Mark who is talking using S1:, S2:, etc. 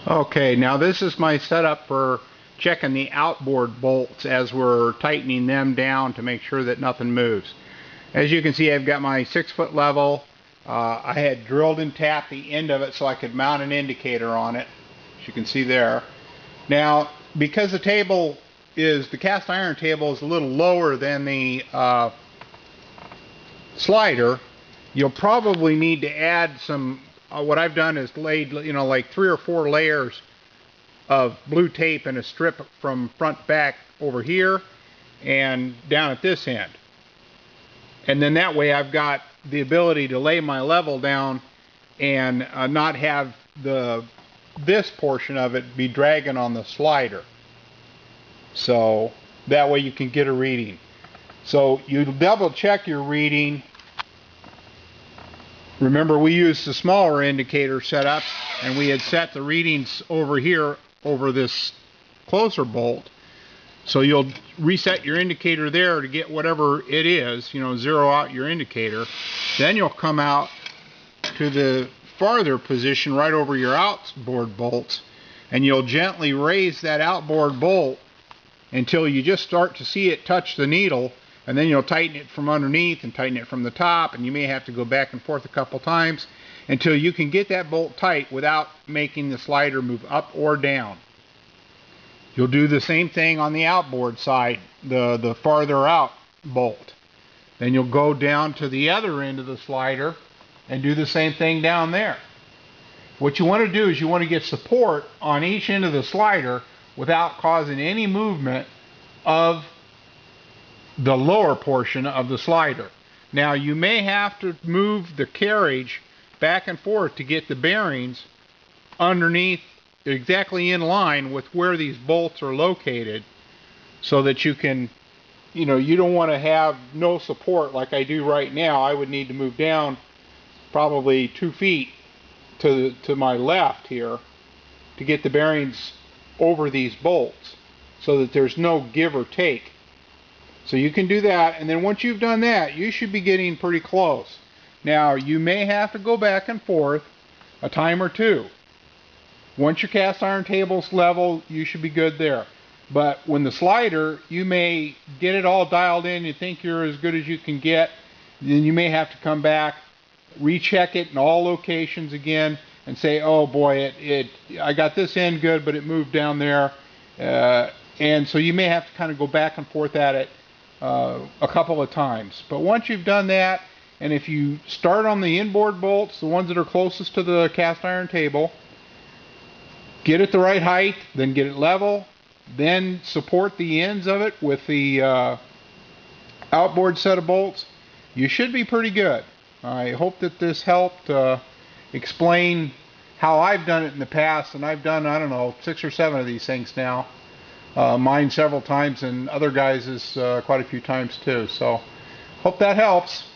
S1: Okay, now this is my setup for checking the outboard bolts as we're tightening them down to make sure that nothing moves. As you can see, I've got my 6-foot level. I had drilled and tapped the end of it so I could mount an indicator on it, as you can see there. Now, because the cast iron table is a little lower than the slider, you'll probably need to add some, what I've done is laid, like 3 or 4 layers of blue tape and a strip from front back over here and down at this end. And then that way I've got the ability to lay my level down and not have this portion of it be dragging on the slider. So that way you can get a reading. So you double check your reading. Remember, we used the smaller indicator setup, and we had set the readings over here over this closer bolt. So you'll reset your indicator there to get whatever it is, zero out your indicator. Then you'll come out to the farther position right over your outboard bolts, and you'll gently raise that outboard bolt until you just start to see it touch the needle, and then you'll tighten it from underneath and tighten it from the top, and you may have to go back and forth a couple times until you can get that bolt tight without making the slider move up or down. You'll do the same thing on the outboard side, the farther out bolt. Then you'll go down to the other end of the slider and do the same thing down there. What you want to do is you want to get support on each end of the slider without causing any movement of the lower portion of the slider. Now, you may have to move the carriage back and forth to get the bearings underneath, exactly in line with where these bolts are located, so that you can, you don't want to have no support like I do right now. I would need to move down probably 2 feet to my left here to get the bearings over these bolts so that there's no give or take. So you can do that, and then once you've done that, you should be getting pretty close. Now, you may have to go back and forth a time or two. Once your cast iron table's level, you should be good there. But when the slider, you may get it all dialed in, you think you're as good as you can get, then you may have to come back, recheck it in all locations again, and say, oh boy, I got this end good, but it moved down there. And so you may have to kind of go back and forth at it a couple of times. But once you've done that, and if you start on the inboard bolts, the ones that are closest to the cast iron table, get it the right height, then get it level, then support the ends of it with the outboard set of bolts, you should be pretty good. I hope that this helped explain how I've done it in the past, and I've done, I don't know, 6 or 7 of these things now. Mine several times, and other guys is quite a few times too. So hope that helps.